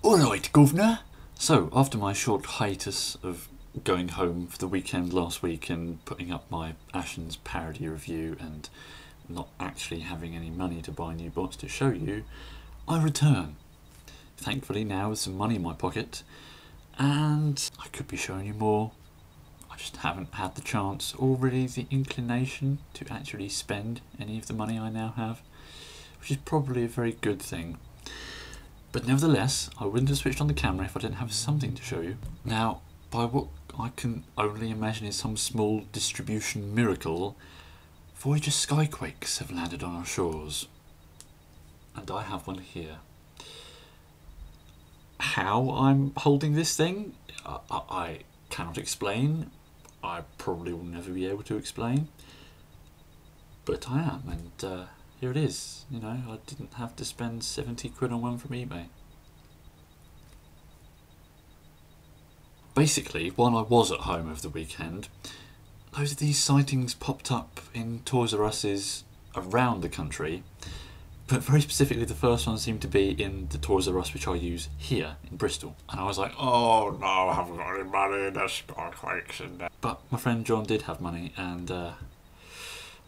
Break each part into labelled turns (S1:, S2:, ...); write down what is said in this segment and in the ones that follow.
S1: Alright, governor. So, after my short hiatus of going home for the weekend last week and putting up my Ashen's parody review and not actually having any money to buy new bots to show you, I return. Thankfully now with some money in my pocket, and I could be showing you more. I just haven't had the chance or really the inclination to actually spend any of the money I now have, which is probably a very good thing. But nevertheless, I wouldn't have switched on the camera if I didn't have something to show you. Now, by what I can only imagine is some small distribution miracle, Voyager Skyquakes have landed on our shores. And I have one here. How I'm holding this thing, I cannot explain. I probably will never be able to explain. But I am, and here it is. You know, I didn't have to spend 70 quid on one from eBay. Basically, while I was at home over the weekend, loads of these sightings popped up in Toys R Us's around the country, but very specifically the first one seemed to be in the Toys R Us which I use here in Bristol. And I was like, oh no, I haven't got any money, there's Skyquakes in there. But my friend John did have money, and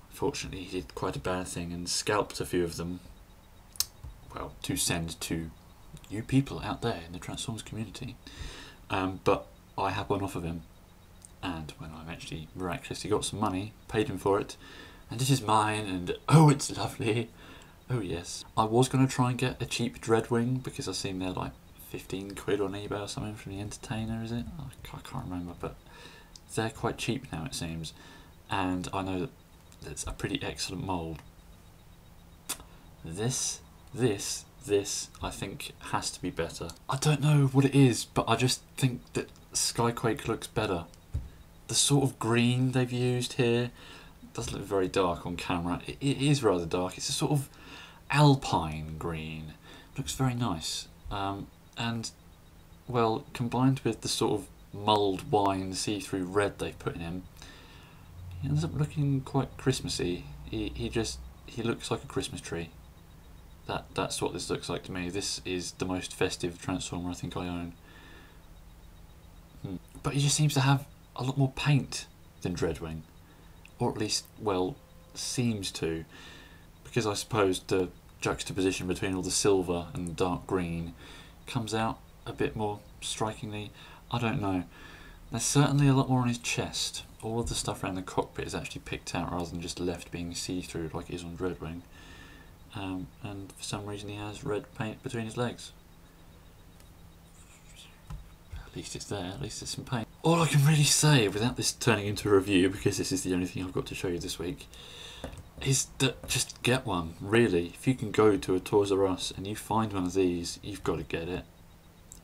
S1: unfortunately he did quite a bad thing and scalped a few of them, well, to send to you people out there in the Transformers community. But I had one off of him, and when I eventually miraculously got some money, paid him for it, and this is mine, and oh, it's lovely. Oh yes. I was going to try and get a cheap Dreadwing, because I've seen they're like 15 quid on eBay or something from the Entertainer, is it? I can't remember, but they're quite cheap now it seems, and I know that it's a pretty excellent mould. This I think has to be better. I don't know what it is, but I just think that Skyquake looks better. The sort of green they've used here does look very dark on camera. It is rather dark. It's a sort of alpine green. Looks very nice. And, well, combined with the sort of mulled wine see-through red they've put in him, he ends up looking quite Christmassy. He looks like a Christmas tree. That's what this looks like to me. This is the most festive Transformer I think I own. But he just seems to have a lot more paint than Dreadwing. Or at least, well, seems to. Because I suppose the juxtaposition between all the silver and the dark green comes out a bit more strikingly. I don't know. There's certainly a lot more on his chest. All of the stuff around the cockpit is actually picked out rather than just left being see-through like it is on Dreadwing. And for some reason he has red paint between his legs. At least it's there, at least there's some paint. All I can really say without this turning into a review, because this is the only thing I've got to show you this week, is that just get one, really. If you can go to a Toys R Us and you find one of these, you've got to get it.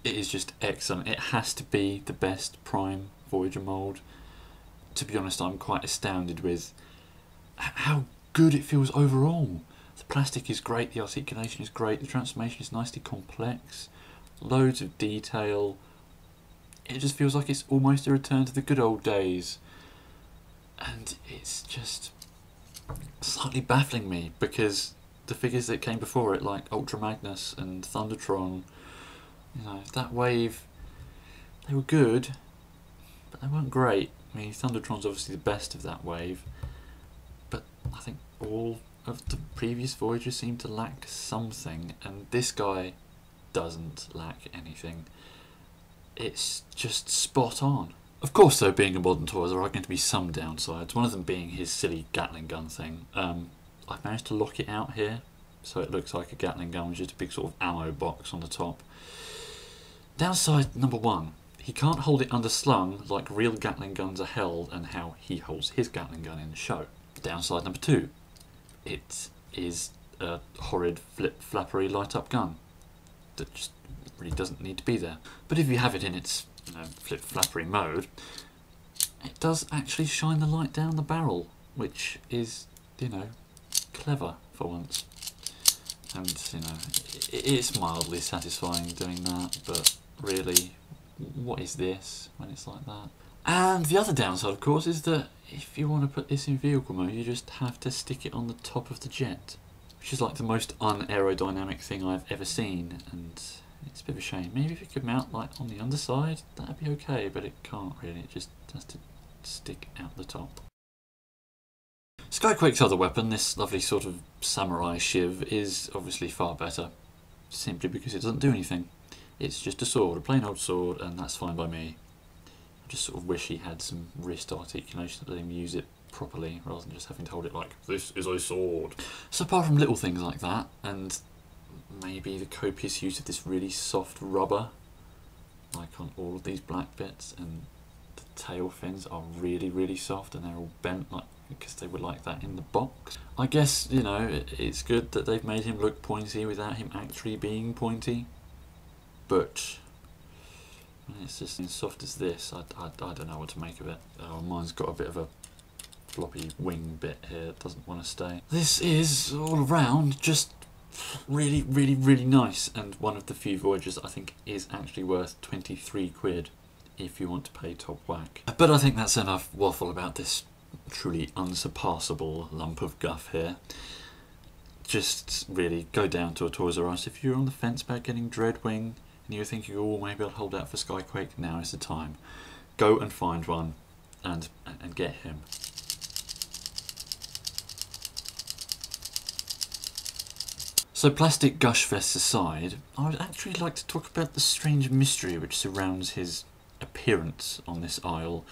S1: It is just excellent. It has to be the best Prime Voyager mould. To be honest, I'm quite astounded with how good it feels overall. The plastic is great, the articulation is great, the transformation is nicely complex, loads of detail. It just feels like it's almost a return to the good old days. And it's just slightly baffling me, because the figures that came before it, like Ultra Magnus and Thundertron, you know, that wave, they were good, but they weren't great. I mean, Thundertron's obviously the best of that wave, but I think all of the previous Voyagers seem to lack something, and this guy doesn't lack anything. It's just spot on. Of course though, being a modern toy, there are going to be some downsides, one of them being his silly Gatling gun thing. I've managed to lock it out here, so it looks like a Gatling gun with just a big sort of ammo box on the top. Downside number one, he can't hold it underslung like real Gatling guns are held and how he holds his Gatling gun in the show. Downside number two, it is a horrid flip-flappery light-up gun that just really doesn't need to be there. But if you have it in its flip-flappery mode, it does actually shine the light down the barrel, which is, you know, clever for once. And, you know, it's mildly satisfying doing that, but really, what is this when it's like that? And the other downside, of course, is that if you want to put this in vehicle mode, you just have to stick it on the top of the jet, which is like the most un-aerodynamic thing I've ever seen, and It's a bit of a shame. Maybe if it could mount like on the underside, that'd be okay, but it can't really. It just has to stick out the top. Skyquake's other weapon, this lovely sort of samurai shiv, is obviously far better, simply because it doesn't do anything. It's just a sword, a plain old sword, and that's fine by me. I just sort of wish he had some wrist articulation that let him use it properly, rather than just having to hold it like, this is a sword. So apart from little things like that, and maybe the copious use of this really soft rubber, like on all of these black bits, and the tail fins are really, really soft, and they're all bent like because they were like that in the box. I guess, you know, it's good that they've made him look pointy without him actually being pointy, but when it's just as soft as this, I don't know what to make of it. Oh, mine's got a bit of a floppy wing bit here, it doesn't want to stay. This is all around just really, really, really nice, and one of the few Voyagers I think is actually worth 23 quid if you want to pay top whack. But I think that's enough waffle about this truly unsurpassable lump of guff here. Just really go down to a Toys R Us. If you're on the fence about getting Dreadwing and you're thinking, oh, maybe I'll hold out for Skyquake, now is the time. Go and find one and get him. So plastic gush fests aside, I would actually like to talk about the strange mystery which surrounds his appearance on this aisle,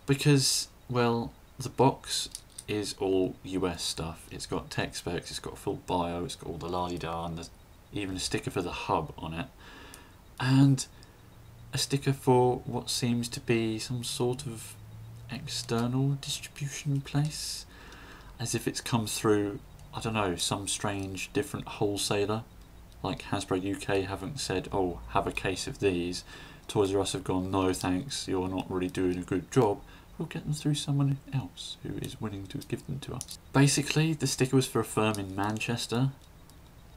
S1: because, well, the box is all US stuff. It's got tech specs, it's got a full bio, it's got all the la-di-da, and there's even a sticker for the hub on it, and a sticker for what seems to be some sort of external distribution place, as if it's come through, I don't know, some strange different wholesaler, like Hasbro UK haven't said, oh, have a case of these. Toys R Us have gone, no thanks, you're not really doing a good job. We'll get them through someone else who is willing to give them to us. Basically, the sticker was for a firm in Manchester,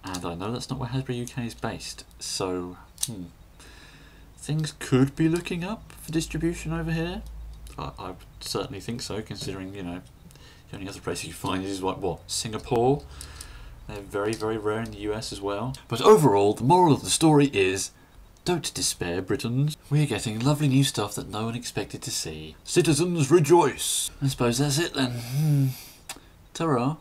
S1: and I know that's not where Hasbro UK is based, so things could be looking up for distribution over here. I would certainly think so, considering, you know, the only other place you can find is like, what, Singapore? They're very, very rare in the US as well. But overall, the moral of the story is, don't despair, Britons. We're getting lovely new stuff that no one expected to see. Citizens rejoice! I suppose that's it then. Ta-ra.